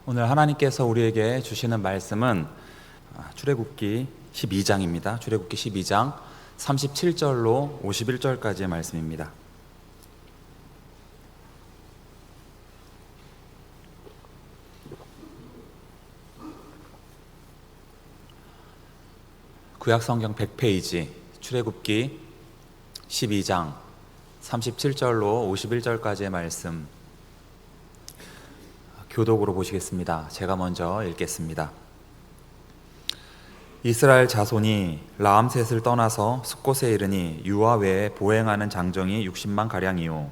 오늘 하나님께서 우리에게 주시는 말씀은 출애굽기 12장입니다. 출애굽기 12장 37절로 51절까지의 말씀입니다. 구약성경 100페이지 출애굽기 12장 37절로 51절까지의 말씀 교독으로 보시겠습니다. 제가 먼저 읽겠습니다. 이스라엘 자손이 라암셋을 떠나서 숫곳에 이르니 유아 외에 보행하는 장정이 60만 가량이요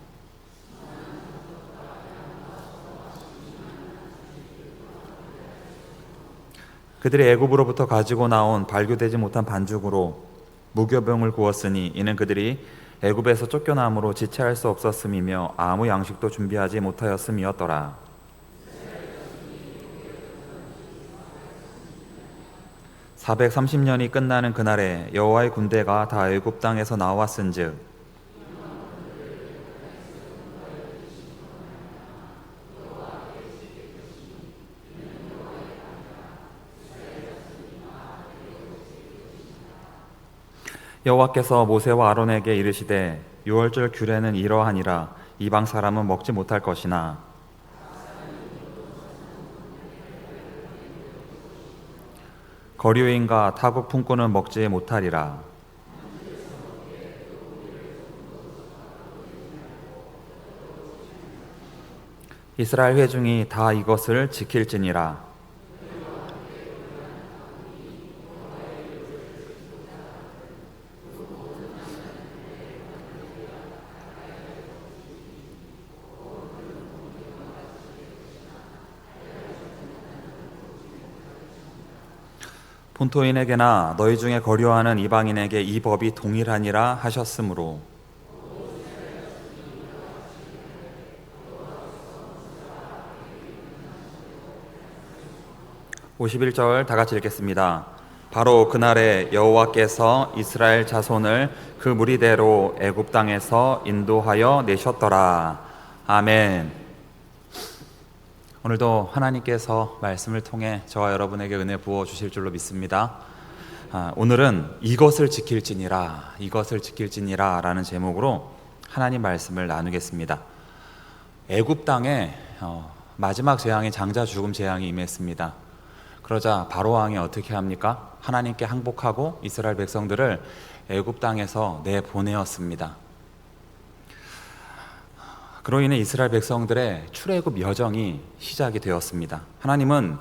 그들이 애굽으로부터 가지고 나온 발교되지 못한 반죽으로 무교병을 구웠으니 이는 그들이 애굽에서 쫓겨남으로 지체할 수 없었음이며 아무 양식도 준비하지 못하였음이었더라. 430년이 끝나는 그날에 여호와의 군대가 다 애굽 땅에서 나왔은즉 여호와께서 모세와 아론에게 이르시되 유월절 규례는 이러하니라. 이방 사람은 먹지 못할 것이나 거류인과 타국 품꾼은 먹지 못하리라. 이스라엘 회중이 다 이것을 지킬지니라. 본토인에게나 너희 중에 거류하는 이방인에게 이 법이 동일하니라 하셨으므로 51절 다 같이 읽겠습니다. 바로 그날에 여호와께서 이스라엘 자손을 그 무리대로 애굽 땅에서 인도하여 내셨더라. 아멘. 오늘도 하나님께서 말씀을 통해 저와 여러분에게 은혜 부어주실 줄로 믿습니다. 오늘은 이것을 지킬지니라 라는 제목으로 하나님 말씀을 나누겠습니다. 애굽 땅에 마지막 재앙인 장자 죽음 재앙이 임했습니다. 그러자 바로왕이 어떻게 합니까? 하나님께 항복하고 이스라엘 백성들을 애굽 땅에서 내보내었습니다. 그로 인해 이스라엘 백성들의 출애굽 여정이 시작이 되었습니다. 하나님은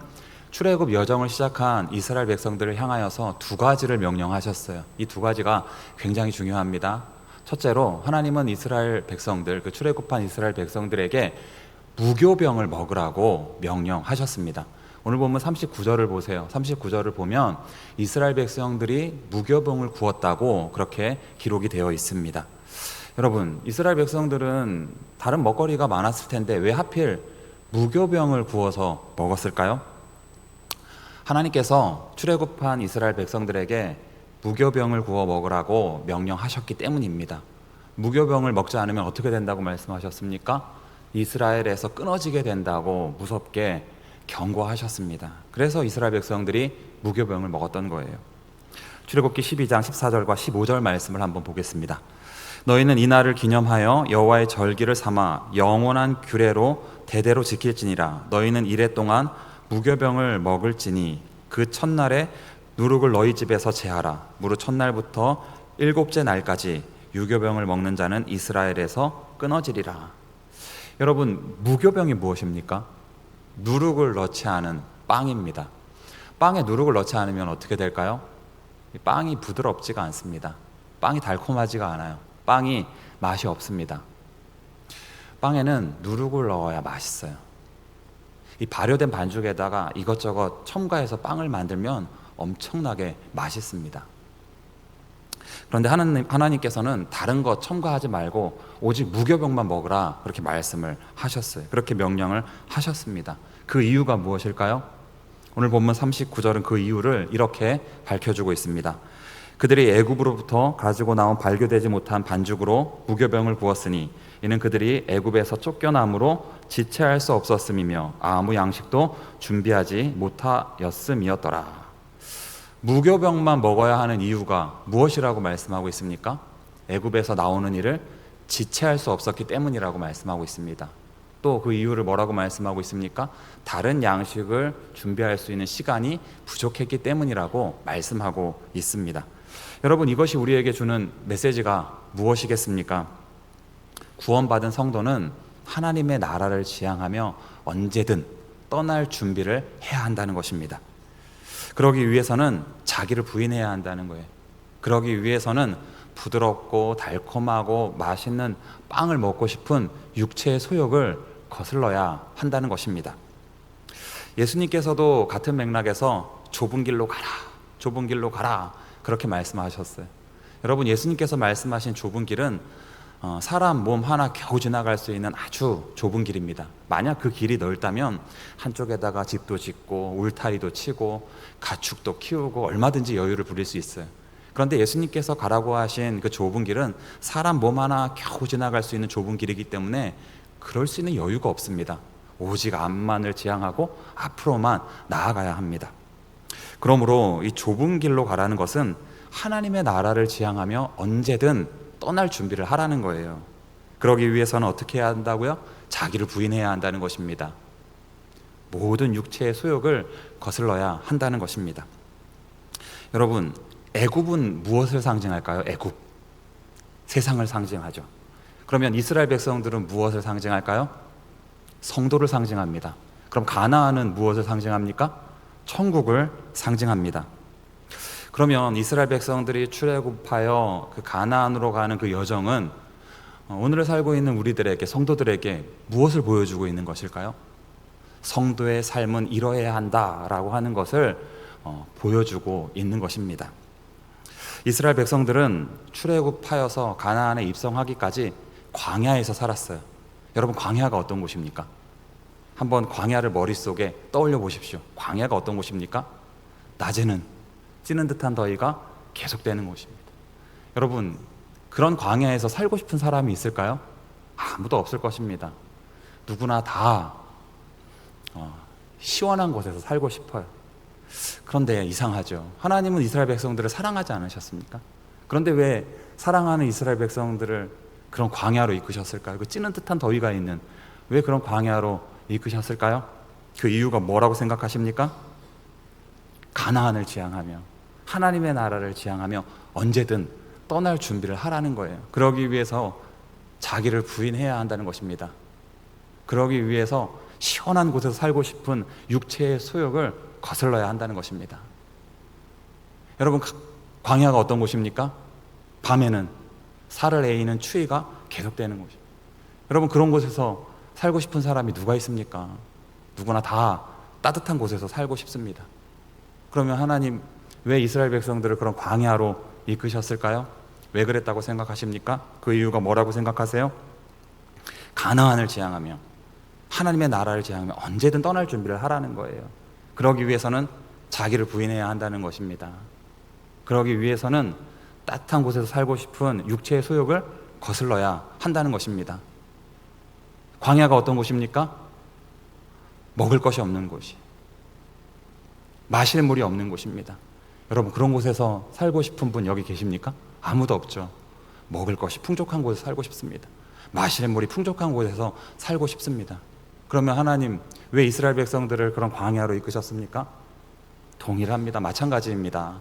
출애굽 여정을 시작한 이스라엘 백성들을 향하여서 두 가지를 명령하셨어요. 이 두 가지가 굉장히 중요합니다. 첫째로 하나님은 이스라엘 백성들, 그 출애굽한 이스라엘 백성들에게 무교병을 먹으라고 명령하셨습니다. 오늘 보면 39절을 보세요. 39절을 보면 이스라엘 백성들이 무교병을 구웠다고 그렇게 기록이 되어 있습니다. 여러분, 이스라엘 백성들은 다른 먹거리가 많았을 텐데 왜 하필 무교병을 구워서 먹었을까요? 하나님께서 출애굽한 이스라엘 백성들에게 무교병을 구워 먹으라고 명령하셨기 때문입니다. 무교병을 먹지 않으면 어떻게 된다고 말씀하셨습니까? 이스라엘에서 끊어지게 된다고 무섭게 경고하셨습니다. 그래서 이스라엘 백성들이 무교병을 먹었던 거예요. 출애굽기 12장 14절과 15절 말씀을 한번 보겠습니다. 너희는 이 날을 기념하여 여호와의 절기를 삼아 영원한 규례로 대대로 지킬지니라. 너희는 이래 동안 무교병을 먹을지니 그 첫날에 누룩을 너희 집에서 제하라. 무릇 첫날부터 일곱째 날까지 유교병을 먹는 자는 이스라엘에서 끊어지리라. 여러분, 무교병이 무엇입니까? 누룩을 넣지 않은 빵입니다. 빵에 누룩을 넣지 않으면 어떻게 될까요? 빵이 부드럽지가 않습니다. 빵이 달콤하지가 않아요. 빵이 맛이 없습니다. 빵에는 누룩을 넣어야 맛있어요. 이 발효된 반죽에다가 이것저것 첨가해서 빵을 만들면 엄청나게 맛있습니다. 그런데 하나님께서는 다른 것 첨가하지 말고 오직 무교병만 먹으라 그렇게 말씀을 하셨어요. 그렇게 명령을 하셨습니다. 그 이유가 무엇일까요? 오늘 본문 39절은 그 이유를 이렇게 밝혀주고 있습니다. 그들이 애굽으로부터 가지고 나온 발교되지 못한 반죽으로 무교병을 구웠으니 이는 그들이 애굽에서 쫓겨남으로 지체할 수 없었음이며 아무 양식도 준비하지 못하였음이었더라. 무교병만 먹어야 하는 이유가 무엇이라고 말씀하고 있습니까? 애굽에서 나오는 일을 지체할 수 없었기 때문이라고 말씀하고 있습니다. 또 그 이유를 뭐라고 말씀하고 있습니까? 다른 양식을 준비할 수 있는 시간이 부족했기 때문이라고 말씀하고 있습니다. 여러분, 이것이 우리에게 주는 메시지가 무엇이겠습니까? 구원받은 성도는 하나님의 나라를 지향하며 언제든 떠날 준비를 해야 한다는 것입니다. 그러기 위해서는 자기를 부인해야 한다는 거예요. 그러기 위해서는 부드럽고 달콤하고 맛있는 빵을 먹고 싶은 육체의 소욕을 거슬러야 한다는 것입니다. 예수님께서도 같은 맥락에서 좁은 길로 가라, 좁은 길로 가라 그렇게 말씀하셨어요. 여러분, 예수님께서 말씀하신 좁은 길은 사람 몸 하나 겨우 지나갈 수 있는 아주 좁은 길입니다. 만약 그 길이 넓다면 한쪽에다가 집도 짓고 울타리도 치고 가축도 키우고 얼마든지 여유를 부릴 수 있어요. 그런데 예수님께서 가라고 하신 그 좁은 길은 사람 몸 하나 겨우 지나갈 수 있는 좁은 길이기 때문에 그럴 수 있는 여유가 없습니다. 오직 앞만을 지향하고 앞으로만 나아가야 합니다. 그러므로 이 좁은 길로 가라는 것은 하나님의 나라를 지향하며 언제든 떠날 준비를 하라는 거예요. 그러기 위해서는 어떻게 해야 한다고요? 자기를 부인해야 한다는 것입니다. 모든 육체의 소욕을 거슬러야 한다는 것입니다. 여러분, 애굽은 무엇을 상징할까요? 애굽, 세상을 상징하죠. 그러면 이스라엘 백성들은 무엇을 상징할까요? 성도를 상징합니다. 그럼 가나안은 무엇을 상징합니까? 천국을 상징합니다. 그러면 이스라엘 백성들이 출애굽하여 그 가나안으로 가는 그 여정은 오늘을 살고 있는 우리들에게, 성도들에게 무엇을 보여주고 있는 것일까요? 성도의 삶은 이러해야 한다라고 하는 것을 보여주고 있는 것입니다. 이스라엘 백성들은 출애굽하여서 가나안에 입성하기까지 광야에서 살았어요. 여러분, 광야가 어떤 곳입니까? 한번 광야를 머릿속에 떠올려 보십시오. 광야가 어떤 곳입니까? 낮에는 찌는 듯한 더위가 계속되는 곳입니다. 여러분, 그런 광야에서 살고 싶은 사람이 있을까요? 아무도 없을 것입니다. 누구나 다 시원한 곳에서 살고 싶어요. 그런데 이상하죠. 하나님은 이스라엘 백성들을 사랑하지 않으셨습니까? 그런데 왜 사랑하는 이스라엘 백성들을 그런 광야로 이끄셨을까요? 그 찌는 듯한 더위가 있는, 왜 그런 광야로 이끄셨을까요? 그 이유가 뭐라고 생각하십니까? 가나안을 지향하며 하나님의 나라를 지향하며 언제든 떠날 준비를 하라는 거예요. 그러기 위해서 자기를 부인해야 한다는 것입니다. 그러기 위해서 시원한 곳에서 살고 싶은 육체의 소욕을 거슬러야 한다는 것입니다. 여러분, 광야가 어떤 곳입니까? 밤에는 살을 에이는 추위가 계속되는 곳이에요. 여러분, 그런 곳에서 살고 싶은 사람이 누가 있습니까? 누구나 다 따뜻한 곳에서 살고 싶습니다. 그러면 하나님 왜 이스라엘 백성들을 그런 광야로 이끄셨을까요? 왜 그랬다고 생각하십니까? 그 이유가 뭐라고 생각하세요? 가나안을 지향하며 하나님의 나라를 지향하며 언제든 떠날 준비를 하라는 거예요. 그러기 위해서는 자기를 부인해야 한다는 것입니다. 그러기 위해서는 따뜻한 곳에서 살고 싶은 육체의 소욕을 거슬러야 한다는 것입니다. 광야가 어떤 곳입니까? 먹을 것이 없는 곳이, 마실 물이 없는 곳입니다. 여러분, 그런 곳에서 살고 싶은 분 여기 계십니까? 아무도 없죠. 먹을 것이 풍족한 곳에서 살고 싶습니다. 마실 물이 풍족한 곳에서 살고 싶습니다. 그러면 하나님 왜 이스라엘 백성들을 그런 광야로 이끄셨습니까? 동일합니다. 마찬가지입니다.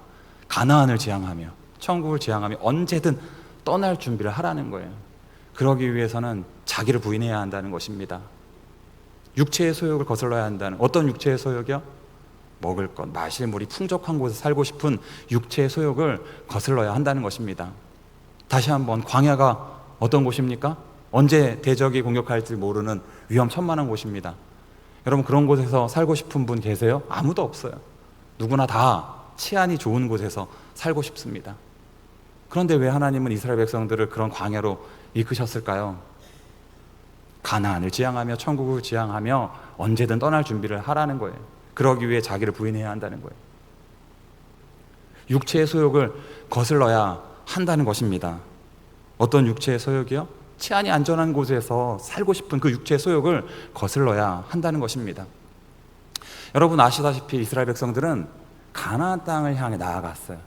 가나안을 지향하며 천국을 지향하며 언제든 떠날 준비를 하라는 거예요. 그러기 위해서는 자기를 부인해야 한다는 것입니다. 육체의 소욕을 거슬러야 한다는, 어떤 육체의 소욕이요? 먹을 것, 마실 물이 풍족한 곳에 살고 싶은 육체의 소욕을 거슬러야 한다는 것입니다. 다시 한번, 광야가 어떤 곳입니까? 언제 대적이 공격할지 모르는 위험천만한 곳입니다. 여러분, 그런 곳에서 살고 싶은 분 계세요? 아무도 없어요. 누구나 다 치안이 좋은 곳에서 살고 싶습니다. 그런데 왜 하나님은 이스라엘 백성들을 그런 광야로 이끄셨을까요? 가나안을 지향하며 천국을 지향하며 언제든 떠날 준비를 하라는 거예요. 그러기 위해 자기를 부인해야 한다는 거예요. 육체의 소욕을 거슬러야 한다는 것입니다. 어떤 육체의 소욕이요? 치안이 안전한 곳에서 살고 싶은 그 육체의 소욕을 거슬러야 한다는 것입니다. 여러분 아시다시피 이스라엘 백성들은 가나안 땅을 향해 나아갔어요.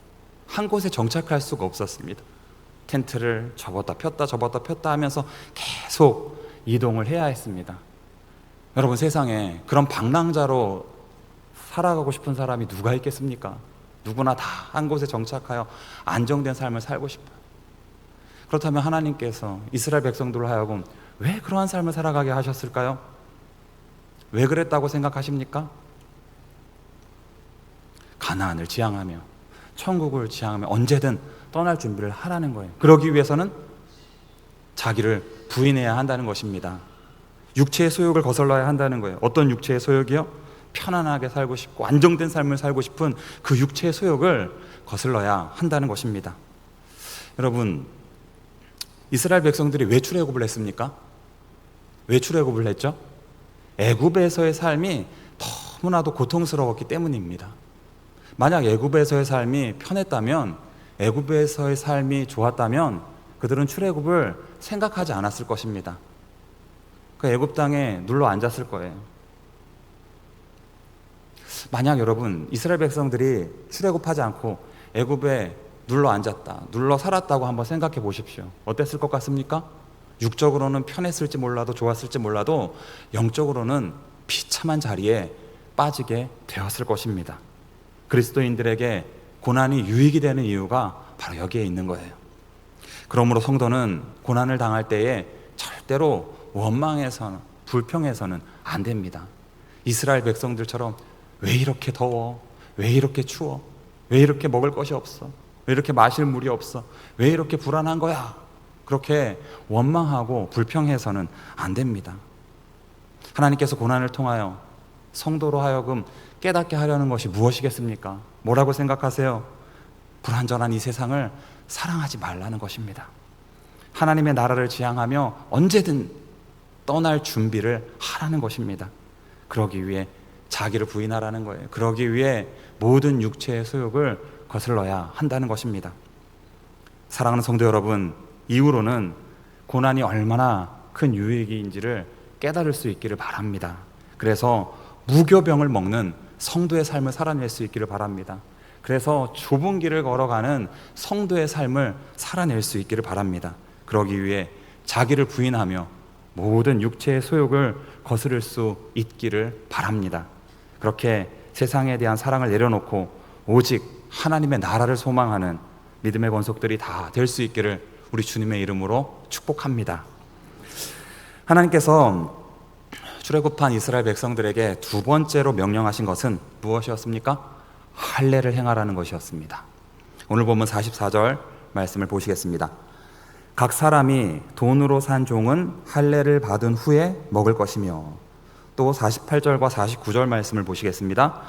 한 곳에 정착할 수가 없었습니다. 텐트를 접었다 폈다 하면서 계속 이동을 해야 했습니다. 여러분 세상에 그런 방랑자로 살아가고 싶은 사람이 누가 있겠습니까? 누구나 다 한 곳에 정착하여 안정된 삶을 살고 싶어요. 그렇다면 하나님께서 이스라엘 백성들로 하여금 왜 그러한 삶을 살아가게 하셨을까요? 왜 그랬다고 생각하십니까? 가나안을 지향하며 천국을 지향하며 언제든 떠날 준비를 하라는 거예요. 그러기 위해서는 자기를 부인해야 한다는 것입니다. 육체의 소욕을 거슬러야 한다는 거예요. 어떤 육체의 소욕이요? 편안하게 살고 싶고 안정된 삶을 살고 싶은 그 육체의 소욕을 거슬러야 한다는 것입니다. 여러분 이스라엘 백성들이 왜 출애굽을 했습니까? 왜 출애굽을 했죠? 애굽에서의 삶이 너무나도 고통스러웠기 때문입니다. 만약 애굽에서의 삶이 편했다면, 애굽에서의 삶이 좋았다면 그들은 출애굽을 생각하지 않았을 것입니다. 그 애굽 땅에 눌러 앉았을 거예요. 만약 여러분 이스라엘 백성들이 출애굽하지 않고 애굽에 눌러 앉았다, 눌러 살았다고 한번 생각해 보십시오. 어땠을 것 같습니까? 육적으로는 편했을지 몰라도 좋았을지 몰라도 영적으로는 비참한 자리에 빠지게 되었을 것입니다. 그리스도인들에게 고난이 유익이 되는 이유가 바로 여기에 있는 거예요. 그러므로 성도는 고난을 당할 때에 절대로 원망해서는 불평해서는 안 됩니다. 이스라엘 백성들처럼 왜 이렇게 더워? 왜 이렇게 추워? 왜 이렇게 먹을 것이 없어? 왜 이렇게 마실 물이 없어? 왜 이렇게 불안한 거야? 그렇게 원망하고 불평해서는 안 됩니다. 하나님께서 고난을 통하여 성도로 하여금 깨닫게 하려는 것이 무엇이겠습니까? 뭐라고 생각하세요? 불완전한 이 세상을 사랑하지 말라는 것입니다. 하나님의 나라를 지향하며 언제든 떠날 준비를 하라는 것입니다. 그러기 위해 자기를 부인하라는 거예요. 그러기 위해 모든 육체의 소욕을 거슬러야 한다는 것입니다. 사랑하는 성도 여러분, 이후로는 고난이 얼마나 큰 유익인지를 깨달을 수 있기를 바랍니다. 그래서 무교병을 먹는 성도의 삶을 살아낼 수 있기를 바랍니다. 그래서 좁은 길을 걸어가는 성도의 삶을 살아낼 수 있기를 바랍니다. 그러기 위해 자기를 부인하며 모든 육체의 소욕을 거스를 수 있기를 바랍니다. 그렇게 세상에 대한 사랑을 내려놓고 오직 하나님의 나라를 소망하는 믿음의 권속들이 다 될 수 있기를 우리 주님의 이름으로 축복합니다. 하나님께서 출애굽한 이스라엘 백성들에게 두 번째로 명령하신 것은 무엇이었습니까? 할례를 행하라는 것이었습니다. 오늘 보면 44절 말씀을 보시겠습니다. 각 사람이 돈으로 산 종은 할례를 받은 후에 먹을 것이며, 또 48절과 49절 말씀을 보시겠습니다.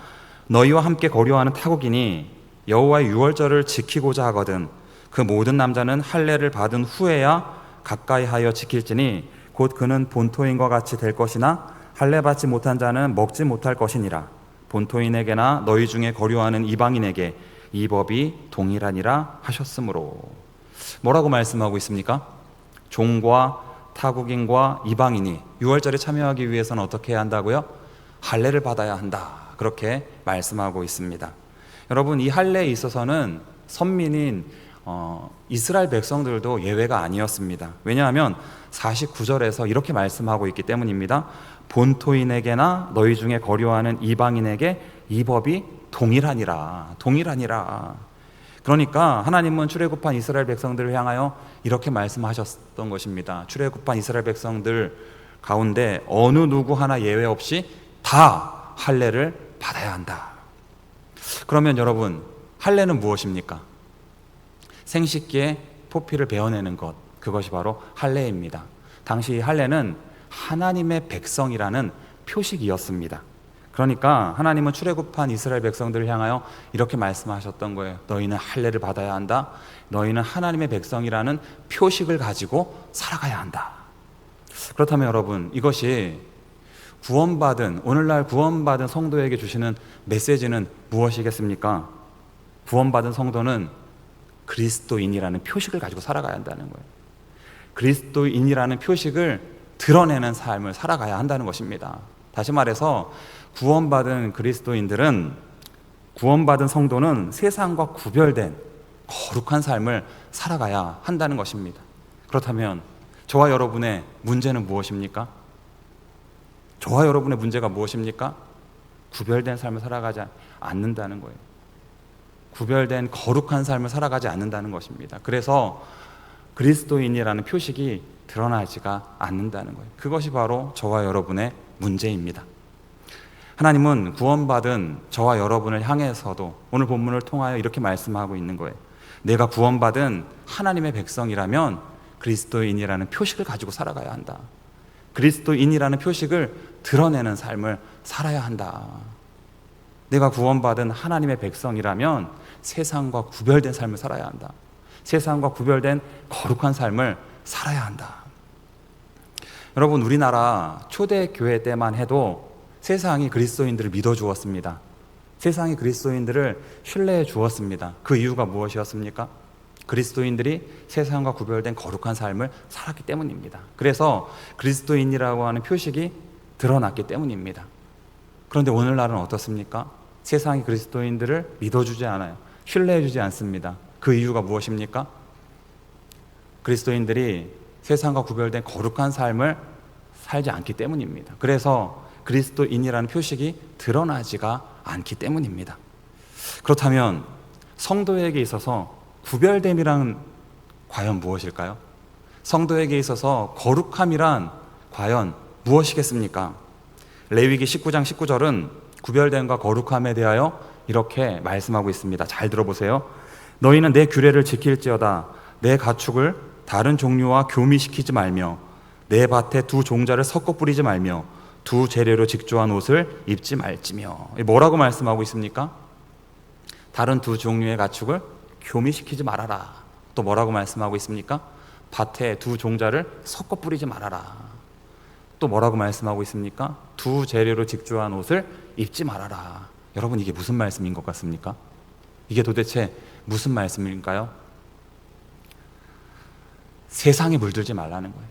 너희와 함께 거류하는 타국인이 여호와의 유월절을 지키고자 하거든 그 모든 남자는 할례를 받은 후에야 가까이 하여 지킬지니 곧 그는 본토인과 같이 될 것이나 할례 받지 못한 자는 먹지 못할 것이니라. 본토인에게나 너희 중에 거류하는 이방인에게 이 법이 동일하니라 하셨으므로. 뭐라고 말씀하고 있습니까? 종과 타국인과 이방인이 유월절에 참여하기 위해서는 어떻게 해야 한다고요? 할례를 받아야 한다. 그렇게 말씀하고 있습니다. 여러분, 이 할례에 있어서는 선민인 이스라엘 백성들도 예외가 아니었습니다. 왜냐하면 49절에서 이렇게 말씀하고 있기 때문입니다. 본토인에게나 너희 중에 거류하는 이방인에게 이 법이 동일하니라. 그러니까 하나님은 출애굽한 이스라엘 백성들을 향하여 이렇게 말씀하셨던 것입니다. 출애굽한 이스라엘 백성들 가운데 어느 누구 하나 예외 없이 다 할례를 받아야 한다. 그러면 여러분, 할례는 무엇입니까? 생식기에 포피를 베어내는 것, 그것이 바로 할례입니다. 당시 할례는 하나님의 백성이라는 표식이었습니다. 그러니까 하나님은 출애굽한 이스라엘 백성들을 향하여 이렇게 말씀하셨던 거예요. 너희는 할례를 받아야 한다. 너희는 하나님의 백성이라는 표식을 가지고 살아가야 한다. 그렇다면 여러분, 이것이 오늘날 구원받은 성도에게 주시는 메시지는 무엇이겠습니까? 구원받은 성도는 그리스도인이라는 표식을 가지고 살아가야 한다는 거예요. 그리스도인이라는 표식을 드러내는 삶을 살아가야 한다는 것입니다. 다시 말해서 구원받은 그리스도인들은, 구원받은 성도는 세상과 구별된 거룩한 삶을 살아가야 한다는 것입니다. 그렇다면 저와 여러분의 문제는 무엇입니까? 저와 여러분의 문제가 무엇입니까? 구별된 삶을 살아가지 않는다는 거예요. 구별된 거룩한 삶을 살아가지 않는다는 것입니다. 그래서 그리스도인이라는 표식이 드러나지가 않는다는 거예요. 그것이 바로 저와 여러분의 문제입니다. 하나님은 구원받은 저와 여러분을 향해서도 오늘 본문을 통하여 이렇게 말씀하고 있는 거예요. 내가 구원받은 하나님의 백성이라면 그리스도인이라는 표식을 가지고 살아가야 한다. 그리스도인이라는 표식을 드러내는 삶을 살아야 한다. 내가 구원받은 하나님의 백성이라면 세상과 구별된 삶을 살아야 한다. 세상과 구별된 거룩한 삶을 살아야 한다. 여러분, 우리나라 초대교회 때만 해도 세상이 그리스도인들을 믿어주었습니다. 세상이 그리스도인들을 신뢰해 주었습니다. 그 이유가 무엇이었습니까? 그리스도인들이 세상과 구별된 거룩한 삶을 살았기 때문입니다. 그래서 그리스도인이라고 하는 표식이 드러났기 때문입니다. 그런데 오늘날은 어떻습니까? 세상이 그리스도인들을 믿어주지 않아요. 신뢰해 주지 않습니다. 그 이유가 무엇입니까? 그리스도인들이 세상과 구별된 거룩한 삶을 살지 않기 때문입니다. 그래서 그리스도인이라는 표식이 드러나지가 않기 때문입니다. 그렇다면 성도에게 있어서 구별됨이란 과연 무엇일까요? 성도에게 있어서 거룩함이란 과연 무엇이겠습니까? 레위기 19장 19절은 구별됨과 거룩함에 대하여 이렇게 말씀하고 있습니다. 잘 들어보세요. 너희는 내 규례를 지킬지어다. 내 가축을 다른 종류와 교미시키지 말며 내 밭에 두 종자를 섞어 뿌리지 말며 두 재료로 직조한 옷을 입지 말지며. 뭐라고 말씀하고 있습니까? 다른 두 종류의 가축을 교미시키지 말아라. 또 뭐라고 말씀하고 있습니까? 밭에 두 종자를 섞어 뿌리지 말아라. 또 뭐라고 말씀하고 있습니까? 두 재료로 직조한 옷을 입지 말아라. 여러분, 이게 무슨 말씀인 것 같습니까? 이게 도대체 무슨 말씀일까요? 세상에 물들지 말라는 거예요.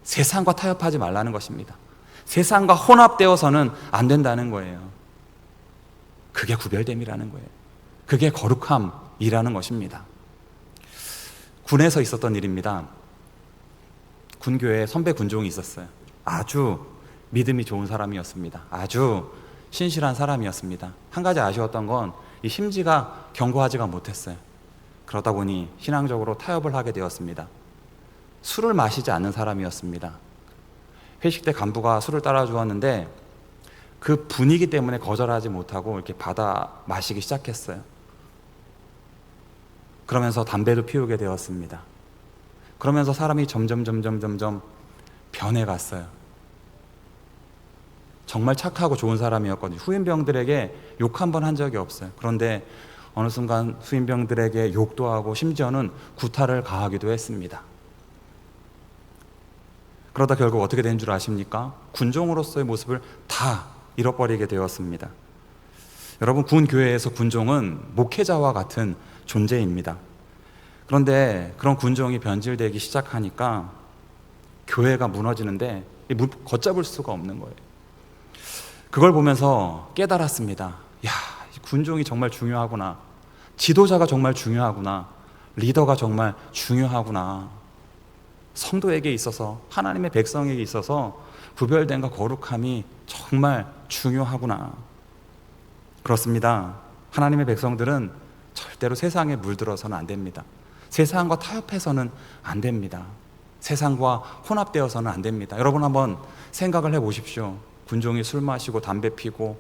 세상과 타협하지 말라는 것입니다. 세상과 혼합되어서는 안 된다는 거예요. 그게 구별됨이라는 거예요. 그게 거룩함이라는 것입니다. 군에서 있었던 일입니다. 군교회에 선배 군종이 있었어요. 아주 믿음이 좋은 사람이었습니다. 아주 신실한 사람이었습니다. 한 가지 아쉬웠던 건 이 심지가 견고하지가 못했어요. 그러다 보니 신앙적으로 타협을 하게 되었습니다. 술을 마시지 않는 사람이었습니다. 회식 때 간부가 술을 따라 주었는데 그 분위기 때문에 거절하지 못하고 이렇게 받아 마시기 시작했어요. 그러면서 담배도 피우게 되었습니다. 그러면서 사람이 점점 변해갔어요. 정말 착하고 좋은 사람이었거든요. 후임병들에게 욕 한 번 한 적이 없어요. 그런데 어느 순간 후임병들에게 욕도 하고 심지어는 구타를 가하기도 했습니다. 그러다 결국 어떻게 된 줄 아십니까? 군종으로서의 모습을 다 잃어버리게 되었습니다. 여러분, 군교회에서 군종은 목회자와 같은 존재입니다. 그런데 그런 군종이 변질되기 시작하니까 교회가 무너지는데 걷잡을 수가 없는 거예요. 그걸 보면서 깨달았습니다. 야, 군종이 정말 중요하구나. 지도자가 정말 중요하구나. 리더가 정말 중요하구나. 성도에게 있어서, 하나님의 백성에게 있어서 구별됨과 거룩함이 정말 중요하구나. 그렇습니다. 하나님의 백성들은 절대로 세상에 물들어서는 안 됩니다. 세상과 타협해서는 안 됩니다. 세상과 혼합되어서는 안 됩니다. 여러분, 한번 생각을 해보십시오. 군종이 술 마시고 담배 피고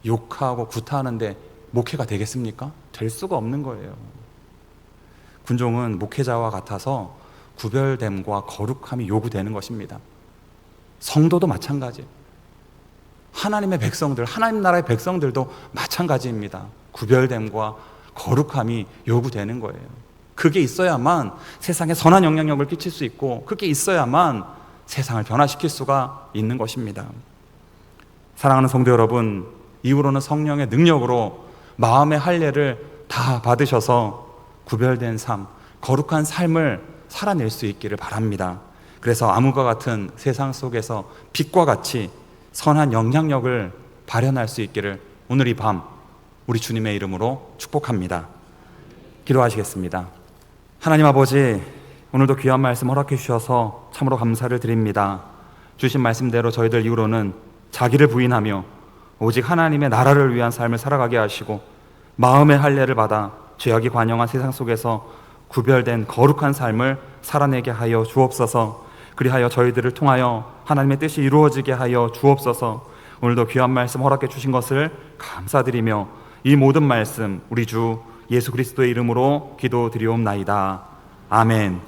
욕하고 구타하는데 목회가 되겠습니까? 될 수가 없는 거예요. 군종은 목회자와 같아서 구별됨과 거룩함이 요구되는 것입니다. 성도도 마찬가지. 하나님의 백성들, 하나님 나라의 백성들도 마찬가지입니다. 구별됨과 거룩함이 요구되는 거예요. 그게 있어야만 세상에 선한 영향력을 끼칠 수 있고, 그게 있어야만 세상을 변화시킬 수가 있는 것입니다. 사랑하는 성도 여러분, 이후로는 성령의 능력으로 마음의 할례를 다 받으셔서 구별된 삶, 거룩한 삶을 살아낼 수 있기를 바랍니다. 그래서 암흑과 같은 세상 속에서 빛과 같이 선한 영향력을 발현할 수 있기를 오늘 이 밤 우리 주님의 이름으로 축복합니다. 기도하시겠습니다. 하나님 아버지, 오늘도 귀한 말씀 허락해 주셔서 참으로 감사를 드립니다. 주신 말씀대로 저희들 이후로는 자기를 부인하며 오직 하나님의 나라를 위한 삶을 살아가게 하시고 마음의 할례를 받아 죄악이 관영한 세상 속에서 구별된 거룩한 삶을 살아내게 하여 주옵소서. 그리하여 저희들을 통하여 하나님의 뜻이 이루어지게 하여 주옵소서. 오늘도 귀한 말씀 허락해 주신 것을 감사드리며 이 모든 말씀 우리 주 예수 그리스도의 이름으로 기도드리옵나이다. 아멘.